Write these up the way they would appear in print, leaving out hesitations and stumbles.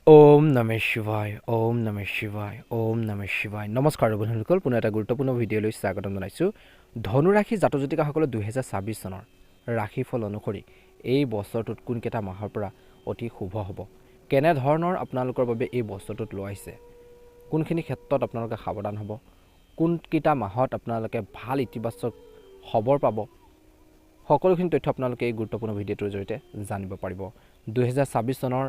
ওম নমঃ শিৱায় ওম নমঃ শিৱায় ওম নমঃ শিৱায় নমস্কাৰ বন্ধুসকল পুনৰ এটা গুৰুত্বপূৰ্ণ ভিডিঅ'লৈ স্বাগতম জনাইছোঁ ধনুৰাশি জাতক-জাতিকাসকলৰ 2026 চনৰ ৰাশিফল অনুসৰি এই বছৰটোত কোনকেইটা মাহৰ পৰা অতি শুভ হ'ব কেনে ধৰণৰ আপোনালোকৰ বাবে এই বছৰটোত লৈ আহিছে কোনখিনি ক্ষেত্ৰত আপোনালোকে সাৱধান হ'ব কোনকেইটা মাহত আপোনালোকে ভাল ইতিবাচক খবৰ পাব সকলোখিনি তথ্য আপোনালোকে এই গুৰুত্বপূৰ্ণ ভিডিঅ'টোৰ জৰিয়তে জানিব পাৰিব 2026 চনৰ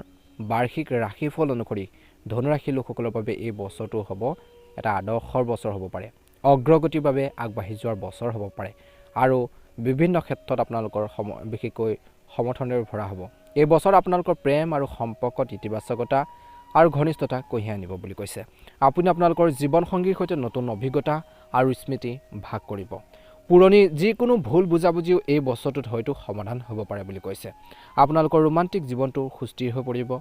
বাৰ্ষিক ৰাশিফল অনুসৰি ধনুৰাশিৰ লোকসকলৰ বাবে এই বছৰটো হ'ব এটা আদৰ্শৰ বছৰ হ'ব পাৰে অগ্ৰগতিৰ বাবে আগবাঢ়ি যোৱাৰ বছৰ হ'ব পাৰে আৰু বিভিন্ন ক্ষেত্ৰত আপোনালোকৰ বিশেষকৈ সমৰ্থনেৰে ভৰা হ'ব এই বছৰ আপোনালোকৰ প্ৰেম আৰু সম্পৰ্কত ইতিবাচকতা আৰু ঘনিষ্ঠতা কঢ়িয়াই আনিব বুলি কৈছে আপুনি আপোনালোকৰ জীৱন সংগীৰ সৈতে নতুন অভিজ্ঞতা আৰু স্মৃতি ভাগ কৰিব পুৰণি যিকোনো ভুল বুজাবুজিও এই বছৰটোত হয়তো সমাধান হ'ব পাৰে বুলি কৈছে আপোনালোকৰ ৰোমান্টিক জীৱনটো সুস্থিৰ হৈ পৰিব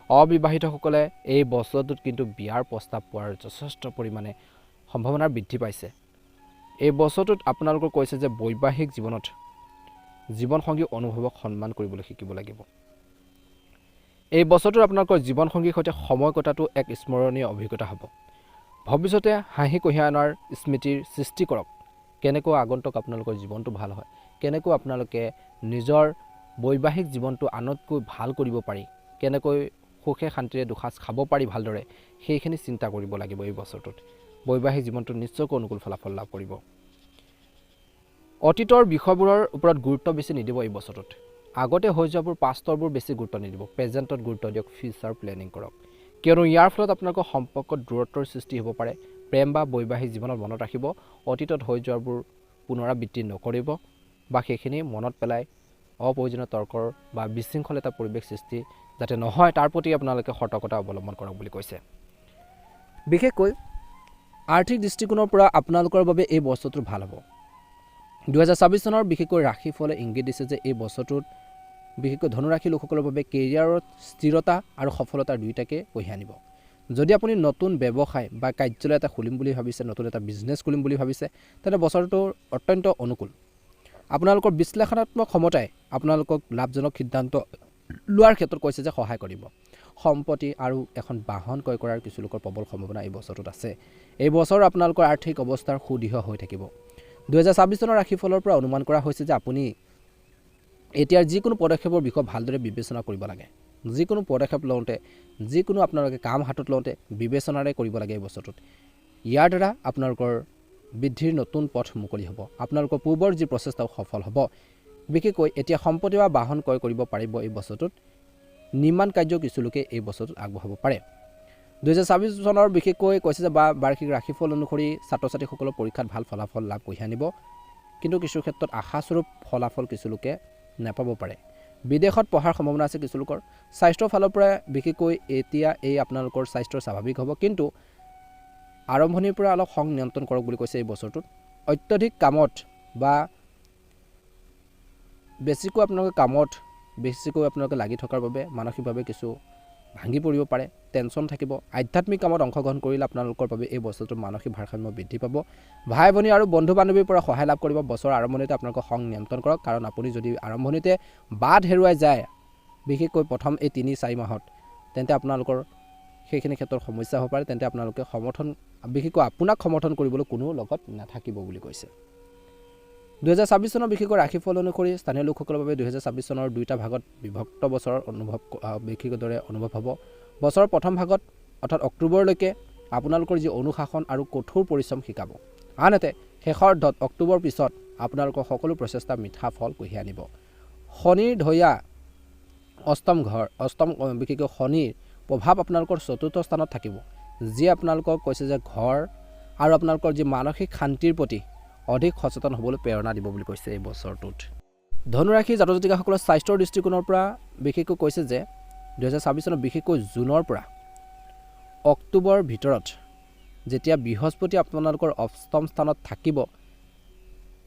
অবিবাহিতসকলে এই বছৰটোত কিন্তু বিয়াৰ প্ৰস্তাৱ পোৱাৰ যথেষ্ট পৰিমাণে সম্ভাৱনা বৃদ্ধি পাইছে এই বছৰটোত আপোনালোকৰ কৈছে যে বৈবাহিক জীৱনত জীৱনসংগী অনুভৱক সন্মান কৰিবলৈ শিকিব লাগিব এই বছৰটোত আপোনালোকৰ জীৱনসংগীৰ সৈতে সময় কটাটো এক স্মৰণীয় অভিজ্ঞতা হ'ব ভৱিষ্যতে হাঁহি কঢ়িয়াই অনাৰ স্মৃতিৰ সৃষ্টি কৰক কেনেকৈ আগন্তুক আপোনালোকৰ জীৱনটো ভাল হয় কেনেকৈ আপোনালোকে নিজৰ বৈবাহিক জীৱনটো আনতকৈ ভাল কৰিব পাৰি কেনেকৈ সুখে শান্তিৰে দুসাজ খাব পাৰি ভালদৰে সেইখিনি চিন্তা কৰিব লাগিব এই বছৰটোত বৈবাহিক জীৱনটো নিশ্চয়কৈ অনুকূল ফলাফল লাভ কৰিব অতীতৰ বিষয়বোৰৰ ওপৰত গুৰুত্ব বেছি নিদিব এই বছৰটোত আগতে হৈ যোৱাবোৰ পাষ্টৰবোৰ বেছি গুৰুত্ব নিদিব প্ৰেজেণ্টত গুৰুত্ব দিয়ক ফিউচাৰ প্লেনিং কৰক কিয়নো ইয়াৰ ফলত আপোনালোকৰ সম্পৰ্কত দূৰত্বৰ সৃষ্টি হ'ব পাৰে প্ৰেম বা বৈবাহিক জীৱনত মনত ৰাখিব অতীতত হৈ যোৱাবোৰ পুনৰাবৃত্তি নকৰিব বা সেইখিনি মনত পেলাই অপ্ৰয়োজনীয় তৰ্কৰ বা বিশৃংখল এটা পৰিৱেশ সৃষ্টি যাতে নহয় তাৰ প্ৰতি আপোনালোকে সতৰ্কতা অৱলম্বন কৰক বুলি কৈছে বিশেষকৈ আৰ্থিক দৃষ্টিকোণৰ পৰা আপোনালোকৰ বাবে এই বছৰটো ভাল হ'ব 2026 চনৰ বিশেষকৈ ৰাশিফলে ইংগিত দিছে যে এই বছৰটোত বিশেষকৈ ধনুৰাশি লোকসকলৰ বাবে কেৰিয়াৰত স্থিৰতা আৰু সফলতাৰ দুয়োটাকে কঢ়িয়াই আনিব যদি আপুনি নতুন ব্যৱসায় বা কাৰ্যালয় এটা খুলিম বুলি ভাবিছে নতুন এটা বিজনেছ খুলিম বুলি ভাবিছে তেনে বছৰটো অত্যন্ত অনুকূল আপোনালোকৰ বিশ্লেষণাত্মক ক্ষমতাই আপোনালোকক লাভজনক সিদ্ধান্ত লোৱাৰ ক্ষেত্ৰত কৈছে যে সহায় কৰিব সম্পত্তি আৰু এখন বাহন ক্ৰয় কৰাৰ কিছু লোকৰ প্ৰবল সম্ভাৱনা এই বছৰটোত আছে এই বছৰ আপোনালোকৰ আৰ্থিক অৱস্থাৰ সুদৃঢ় হৈ থাকিব 2026 চনৰ ৰাশিফলৰ পৰা অনুমান কৰা হৈছে যে আপুনি এতিয়াৰ যিকোনো পদক্ষেপৰ বিষয়ে ভালদৰে বিবেচনা কৰিব লাগে যিকোনো পদক্ষেপ লওঁতে যিকোনো আপোনালোকে কাম হাতত লওঁতে বিবেচনাৰে কৰিব লাগে এই বছৰটোত ইয়াৰ দ্বাৰা আপোনালোকৰ বৃদ্ধিৰ নতুন পথ মুকলি হ'ব আপোনালোকৰ পূৰ্বৰ যি প্ৰচেষ্টাও সফল হ'ব বিশেষকৈ এতিয়া সম্পত্তি বা বাহন ক্ৰয় কৰিব পাৰিব এই বছৰটোত নিৰ্মাণ কাৰ্য কিছু লোকে এই বছৰটোত আগবঢ়াব পাৰে 2026 চনৰ বিশেষকৈ কৈছে যে বাৰ্ষিক ৰাশিফল অনুসৰি ছাত্ৰ ছাত্ৰীসকলৰ পৰীক্ষাত ভাল ফলাফল লাভ কঢ়িয়াই আনিব কিন্তু কিছু ক্ষেত্ৰত আশাস্বৰূপ ফলাফল কিছু লোকে নাপাব পাৰে বিদেশত পঢ়াৰ সম্ভাৱনা আছে কিছু লোকৰ স্বাস্থ্যৰ ফালৰ পৰা বিশেষকৈ এতিয়া এই আপোনালোকৰ স্বাস্থ্য স্বাভাৱিক হ'ব কিন্তু আৰম্ভণিৰ পৰা অলপ খং নিয়ন্ত্ৰণ কৰক বুলি কৈছে এই বছৰটোত অত্যধিক কামত বা বেছিকৈ আপোনালোকে লাগি থকাৰ বাবে মানসিকভাৱে কিছু ভাঙি পৰিব পাৰে টেনশ্যন থাকিব আধ্যাত্মিক কামত অংশগ্ৰহণ কৰিলে আপোনালোকৰ বাবে এই বছৰটোৰ মানসিক ভাৰসাম্য বৃদ্ধি পাব ভাই ভনী আৰু বন্ধু বান্ধৱীৰ পৰা সহায় লাভ কৰিব বছৰৰ আৰম্ভণিতে আপোনালোকৰ খং নিয়ন্ত্ৰণ কৰক কাৰণ আপুনি যদি আৰম্ভণিতে বাদ হেৰুৱাই যায় বিশেষকৈ প্ৰথম এই 3-4 মাহত তেন্তে আপোনালোকৰ সেইখিনি ক্ষেত্ৰত সমস্যা হ'ব পাৰে তেন্তে আপোনালোকে বিশেষকৈ আপোনাক সমৰ্থন কৰিবলৈ কোনো লগত নাথাকিব বুলি কৈছে 2026 চনৰ বিশেষকৈ ৰাশিফল অনুসৰি স্থানীয় লোকসকলৰ বাবে 2026 চনৰ দুটা ভাগত বিভক্ত বছৰৰ বিশেষদৰে অনুভৱ হ'ব বছৰৰ প্ৰথম ভাগত অৰ্থাৎ অক্টোবৰলৈকে আপোনালোকৰ যি অনুশাসন আৰু কঠোৰ পৰিশ্ৰম শিকাব আনহাতে শেষৰ অক্টোবৰ পিছত আপোনালোকৰ সকলো প্ৰচেষ্টা মিঠা ফল কঢ়িয়াই আনিব শনিৰ ঢৈয়া অষ্টম বিশেষকৈ শনিৰ প্ৰভাৱ আপোনালোকৰ চতুৰ্থ স্থানত থাকিব যি আপোনালোকক কৈছে যে ঘৰ আৰু আপোনালোকৰ যি মানসিক শান্তিৰ প্ৰতি অধিক সচেতন হ'বলৈ প্ৰেৰণা দিব বুলি কৈছে এই বছৰটোত ধনুৰাশি জাতক জাতিকাসকলৰ স্বাস্থ্যৰ দৃষ্টিকোণৰ পৰা বিশেষকৈ কৈছে যে 2026 চনৰ বিশেষকৈ জুনৰ পৰা অক্টোবৰৰ ভিতৰত যেতিয়া বৃহস্পতি আপোনালোকৰ অষ্টম স্থানত থাকিব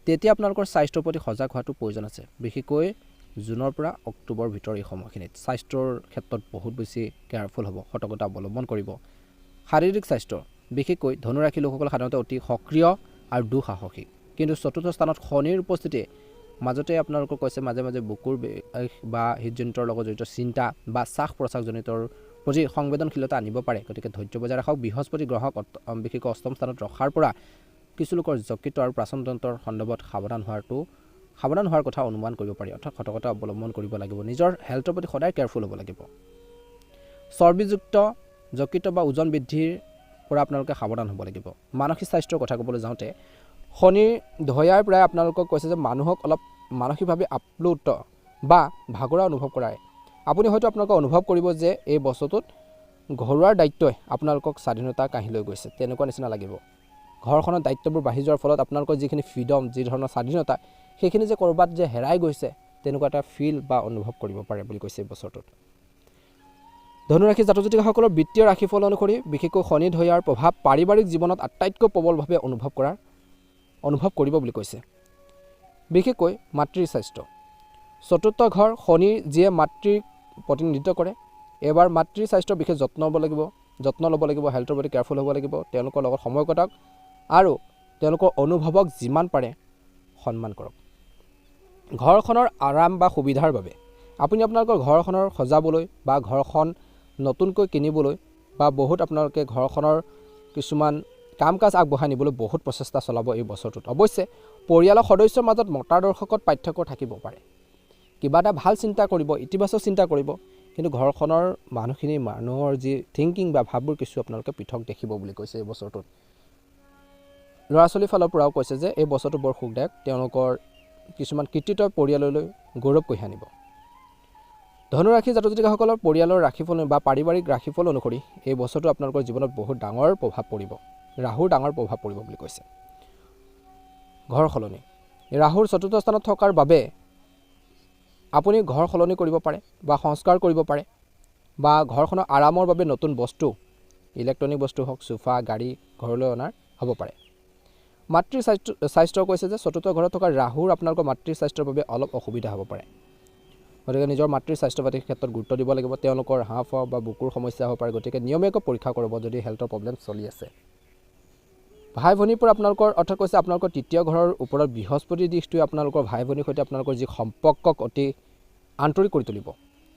তেতিয়া আপোনালোকৰ স্বাস্থ্যৰ প্ৰতি সজাগ হোৱাটো প্ৰয়োজন আছে বিশেষকৈ জুনৰ পৰা অক্টোবৰৰ ভিতৰ এই সময়খিনিত স্বাস্থ্যৰ ক্ষেত্ৰত বহুত বেছি কেয়াৰফুল হ'ব সতৰ্কতা অৱলম্বন কৰিব শাৰীৰিক স্বাস্থ্য বিশেষকৈ ধনুৰাশি লোকসকল সাধাৰণতে অতি সক্ৰিয় আৰু দুঃসাহসিক কিন্তু চতুৰ্থ স্থানত শনিৰ উপস্থিতিয়ে মাজতে আপোনালোকক কৈছে মাজে মাজে বুকুৰ বা হৃদযন্ত্ৰৰ লগত জড়িত চিন্তা বা শ্বাস প্ৰশ্বাসজনিতৰ প্ৰতি সংবেদনশীলতা আনিব পাৰে। গতিকে ধৈৰ্য বজাই ৰাখক। বৃহস্পতি গ্ৰহক বিশেষকৈ অষ্টম স্থানত ৰখাৰ পৰা কিছু লোকৰ যকৃত আৰু প্ৰাচনতন্ত্ৰৰ সন্দৰ্ভত সাৱধান হোৱাৰ কথা অনুমান কৰিব পাৰি, অৰ্থাৎ সতৰ্কতা অৱলম্বন কৰিব লাগিব। নিজৰ হেল্থৰ প্ৰতি সদায় কেয়াৰফুল হ'ব লাগিব। চৰ্বিযুক্ত যকৃত বা ওজন বৃদ্ধিৰ পৰা আপোনালোকে সাৱধান হ'ব লাগিব। মানসিক স্বাস্থ্যৰ কথা ক'বলৈ যাওঁতে শনিৰ ধয়াই প্ৰায় আপোনালোকক কৈছে যে মানুহক অলপ মানসিকভাৱে আপ্লুত বা ভাগৰা অনুভৱ কৰায়। আপুনি হয়তো আপোনালোকে অনুভৱ কৰিব যে এই বছৰটোত ঘৰুৱাৰ দায়িত্বই আপোনালোকক স্বাধীনতা কাঢ়ি লৈ গৈছে, তেনেকুৱা নিচিনা লাগিব। ঘৰখনৰ দায়িত্ববোৰ বাঢ়ি যোৱাৰ ফলত আপোনালোকৰ যিখিনি ফ্ৰীডম, যি ধৰণৰ স্বাধীনতা, সেইখিনি যে ক'ৰবাত যে হেৰাই গৈছে, তেনেকুৱা এটা ফিল বা অনুভৱ কৰিব পাৰে বুলি কৈছে এই বছৰটোত। ধনুৰাশি জাতক জাতিকাসকলৰ বিত্তীয় ৰাশিফল অনুসৰি বিশেষকৈ শনি ধয়াৰ প্ৰভাৱ পাৰিবাৰিক জীৱনত আটাইতকৈ প্ৰবলভাৱে অনুভৱ কৰিব বুলি কৈছে। বিশেষকৈ মাতৃৰ স্বাস্থ্য। চতুৰ্থ ঘৰ শনিৰ যিয়ে মাতৃক প্ৰতিনিধিত্ব কৰে। এবাৰ মাতৃৰ স্বাস্থ্যৰ বিশেষ যত্ন ল'ব লাগিব, হেল্থৰ প্ৰতি কেয়াৰফুল হ'ব লাগিব। তেওঁলোকৰ লগত সময় কটাওক আৰু তেওঁলোকৰ অনুভৱক যিমান পাৰে সন্মান কৰক। ঘৰখনৰ আৰাম বা সুবিধাৰ বাবে আপুনি আপোনালোকৰ ঘৰখনৰ সজাবলৈ বা ঘৰখন নতুনকৈ কিনিবলৈ বা বহুত আপোনালোকে ঘৰখনৰ কিছুমান কাম কাজ আগবঢ়াই নিবলৈ বহুত প্ৰচেষ্টা চলাব এই বছৰটোত। অৱশ্যে পৰিয়ালৰ সদস্যৰ মাজত মতাদৰ্শকত পাৰ্থক্য থাকিব পাৰে। কিবা এটা ভাল চিন্তা কৰিব, ইতিবাচক চিন্তা কৰিব, কিন্তু ঘৰখনৰ মানুহৰ যি থিংকিং বা ভাৱবোৰ কিছু আপোনালোকে পৃথক দেখিব বুলি কৈছে এই বছৰটোত। ল'ৰা ছোৱালীৰ ফালৰ পৰাও কৈছে যে এই বছৰটো বৰ সুখদায়ক। তেওঁলোকৰ কিছুমান কৃতিত্ব পৰিয়াললৈ গৌৰৱ কঢ়িয়াই আনিব। ধনুৰাশি জাতক জাতিকাসকলৰ পৰিয়ালৰ ৰাশিফল বা পাৰিবাৰিক ৰাশিফল অনুসৰি এই বছৰটো আপোনালোকৰ জীৱনত বহুত ডাঙৰ প্ৰভাৱ পৰিব। ৰাহুৰ ডাঙৰ প্ৰভাৱ পৰিব বুলি কৈছে। ঘৰ সলনি। ৰাহুৰ চতুৰ্থ স্থানত থকাৰ বাবে আপুনি ঘৰ সলনি কৰিব পাৰে বা সংস্কাৰ কৰিব পাৰে বা ঘৰখনৰ আৰামৰ বাবে নতুন বস্তু, ইলেক্ট্ৰনিক বস্তু হওক, সোফা, গাড়ী ঘৰলৈ অনাৰ হ'ব পাৰে। মাতৃৰ স্বাস্থ্য কৈছে যে চতুৰ্থ ঘৰত থকা ৰাহুৰ আপোনালোকৰ মাতৃৰ স্বাস্থ্যৰ বাবে অলপ অসুবিধা হ'ব পাৰে। গতিকে নিজৰ মাতৃৰ স্বাস্থ্য পাতিৰ ক্ষেত্ৰত গুৰুত্ব দিব লাগিব। তেওঁলোকৰ হাঁফাও বা বুকুৰ সমস্যা হ'ব পাৰে। গতিকে নিয়মীয়াকৈ পৰীক্ষা কৰিব যদি হেল্থৰ প্ৰব্লেম চলি আছে। ভাই ভনীৰ পৰা আপোনালোকৰ অৰ্থাৎ কৈছে আপোনালোকৰ তৃতীয় ঘৰৰ ওপৰত বৃহস্পতিৰ দিশটোৱে আপোনালোকৰ ভাই ভনীৰ সৈতে আপোনালোকৰ যি সম্পৰ্কক অতি আন্তৰিক কৰি তুলিব।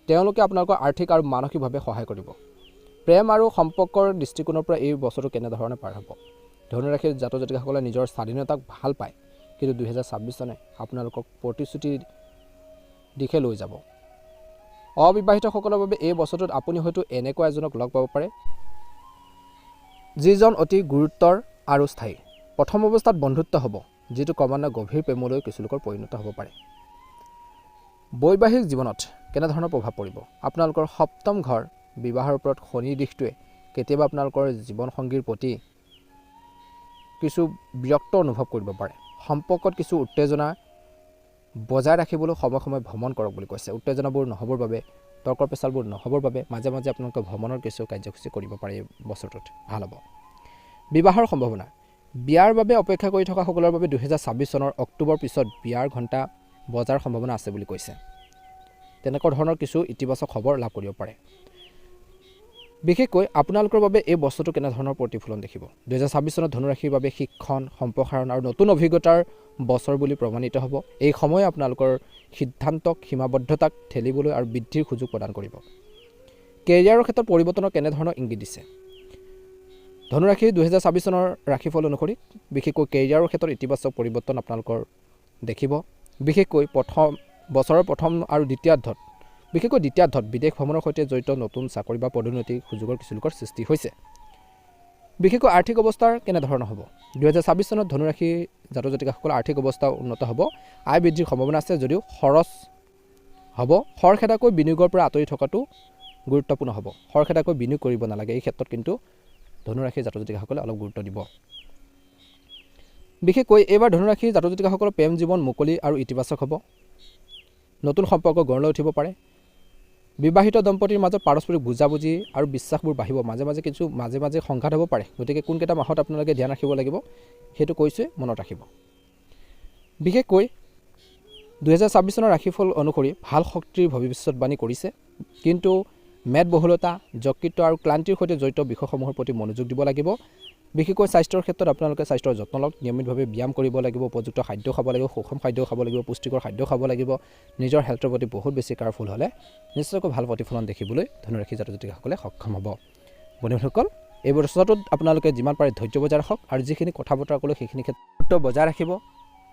তেওঁলোকে আপোনালোকৰ আৰ্থিক আৰু মানসিকভাৱে সহায় কৰিব। প্ৰেম আৰু সম্পৰ্কৰ দৃষ্টিকোণৰ পৰা এই বছৰটো কেনেধৰণে পাৰ হ'ব। ধনুৰাশিৰ জাতক জাতিকাসকলে নিজৰ স্বাধীনতাক ভাল পায়, কিন্তু 2026 চনে আপোনালোকক প্ৰতিশ্ৰুতিৰ দিশে লৈ যাব। অবিবাহিতসকলৰ বাবে এই বছৰটোত আপুনি হয়তো এনেকুৱা এজনক লগ পাব পাৰে যিজন অতি গুৰুত্বৰ আৰু স্থায়ী। প্ৰথম অৱস্থাত বন্ধুত্ব হ'ব, যিটো ক্ৰমান্বয়ে গভীৰ প্ৰেমলৈ কিছু লোকৰ পৰিণত হ'ব পাৰে। বৈবাহিক জীৱনত কেনেধৰণৰ প্ৰভাৱ পৰিব। আপোনালোকৰ সপ্তম ঘৰ বিবাহৰ ওপৰত শনিৰ দিশটোৱে কেতিয়াবা আপোনালোকৰ জীৱনসংগীৰ প্ৰতি কিছু বিৰক্ত অনুভৱ কৰিব পাৰে। সম্পৰ্কত কিছু উত্তেজনা বজাই ৰাখিবলৈ সময়ে সময়ে ভ্ৰমণ কৰক বুলি কৈছে। উত্তেজনাবোৰ নহ'বৰ বাবে, তৰ্ক পেচালবোৰ নহ'বৰ বাবে মাজে মাজে আপোনালোকে ভ্ৰমণৰ কিছু কাৰ্যসূচী কৰিব পাৰে। এই বছৰটোত ভাল হ'ব। বিবাহৰ সম্ভাৱনা। বিয়াৰ বাবে অপেক্ষা কৰি থকা সকলৰ বাবে 2026 চনৰ অক্টোবৰ পিছত বিয়াৰ ঘণ্টা বজাৰ সম্ভাৱনা আছে বুলি কৈছে। তেনেকুৱা ধৰণৰ কিছু ইতিবাচক খবৰ লাভ কৰিব পাৰে। বিশেষকৈ আপোনালোকৰ বাবে এই বছৰটো কেনেধৰণৰ প্ৰতিফলন দেখিব। 2026 চনত ধনুৰাশিৰ বাবে শিক্ষণ, সম্প্ৰসাৰণ আৰু নতুন অভিজ্ঞতাৰ বছৰ বুলি প্ৰমাণিত হ'ব। এই সময়ে আপোনালোকৰ সিদ্ধান্তক, সীমাবদ্ধতাক ঠেলিবলৈ আৰু বৃদ্ধিৰ সুযোগ প্ৰদান কৰিব। কেৰিয়াৰৰ ক্ষেত্ৰত পৰিৱৰ্তনৰ কেনেধৰণৰ ইংগিত দিছে। ধনুৰাশিৰ 2026 চনৰ ৰাশিফল অনুসৰি বিশেষকৈ কেৰিয়াৰৰ ক্ষেত্ৰত ইতিবাচক পৰিৱৰ্তন আপোনালোকৰ দেখিব। বিশেষকৈ বছৰৰ প্ৰথম আৰু দ্বিতীয়াৰ্ধত, বিশেষকৈ দ্বিতীয়াৰ্ধত বিদেশ ভ্ৰমণৰ সৈতে জড়িত নতুন চাকৰি বা পদোন্নতিৰ সুযোগৰ কিছু লোকৰ সৃষ্টি হৈছে। বিশেষকৈ আৰ্থিক অৱস্থাৰ কেনেধৰণৰ হ'ব। 2026 চনত ধনুৰাশি জাতক জাতিকাসকলৰ আৰ্থিক অৱস্থা উন্নত হ'ব। আয় বৃদ্ধিৰ সম্ভাৱনা আছে যদিও খৰচ হ'ব। খৰখেদাকৈ বিনিয়োগৰ পৰা আঁতৰি থকাটো গুৰুত্বপূৰ্ণ হ'ব। খৰখেদাকৈ বিনিয়োগ কৰিব নালাগে। এই ক্ষেত্ৰত কিন্তু ধনুৰাশিৰ জাতক জাতিকাসকলে অলপ গুৰুত্ব দিব। বিশেষকৈ এইবাৰ ধনুৰাশিৰ জাতক জাতিকাসকলৰ প্ৰেম জীৱন মুকলি আৰু ইতিবাচক হ'ব। নতুন সম্পৰ্ক গঢ় লৈ উঠিব পাৰে। বিবাহিত দম্পতীৰ মাজত পাৰস্পৰিক বুজাবুজি আৰু বিশ্বাসবোৰ বাঢ়িব। মাজে মাজে সংঘাত হ'ব পাৰে। গতিকে কোনকেইটা মাহত আপোনালোকে ধ্যান ৰাখিব লাগিব সেইটো কৈছোৱে, মনত ৰাখিব। বিশেষকৈ 2026 চনৰ ৰাশিফল অনুসৰি ভাল শক্তিৰ ভৱিষ্যতবাণী কৰিছে, কিন্তু মেদবহুলতা, যকৃত আৰু ক্লান্তিৰ সৈতে জড়িত বিষয়সমূহৰ প্ৰতি মনোযোগ দিব লাগিব। বিশেষকৈ স্বাস্থ্যৰ ক্ষেত্ৰত আপোনালোকে স্বাস্থ্যৰ যত্ন লওক, নিয়মিতভাৱে ব্যায়াম কৰিব লাগিব, উপযুক্ত খাদ্য খাব লাগিব, সুষম খাদ্য খাব লাগিব, পুষ্টিকৰ খাদ্য খাব লাগিব। নিজৰ হেল্থৰ প্ৰতি বহুত বেছি কেয়াৰফুল হ'লে নিশ্চয়কৈ ভাল প্ৰতিফলন দেখিবলৈ ধনুৰাশি জাতক জাতিকাসকলে সক্ষম হ'ব। বন্ধুসকল, এই বছৰটোত আপোনালোকে যিমান পাৰে ধৈৰ্য বজাই ৰাখক আৰু যিখিনি কথা বতৰা ক'লোঁ সেইখিনি ক্ষেত্ৰত বজাই ৰাখিব।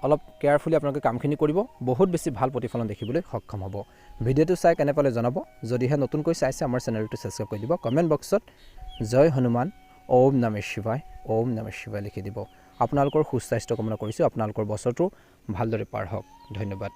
অলপ কেয়াৰফুলি আপোনালোকে কামখিনি কৰিব, বহুত বেছি ভাল প্ৰতিফলন দেখিবলৈ সক্ষম হ'ব। ভিডিঅ'টো চাই কেনে পালে জনাব। যদিহে নতুনকৈ চাইছে আমাৰ চেনেলটো ছাবস্ক্ৰাইব কৰি দিব। কমেণ্ট বক্সত জয় হনুমান, ওম নমঃ শিৱায়, ওম নমঃ শিৱায় লিখি দিব। আপোনালোকৰ সুস্বাস্থ্য কামনা কৰিছোঁ। আপোনালোকৰ বছৰটো ভালদৰে পাৰ হওক। ধন্যবাদ।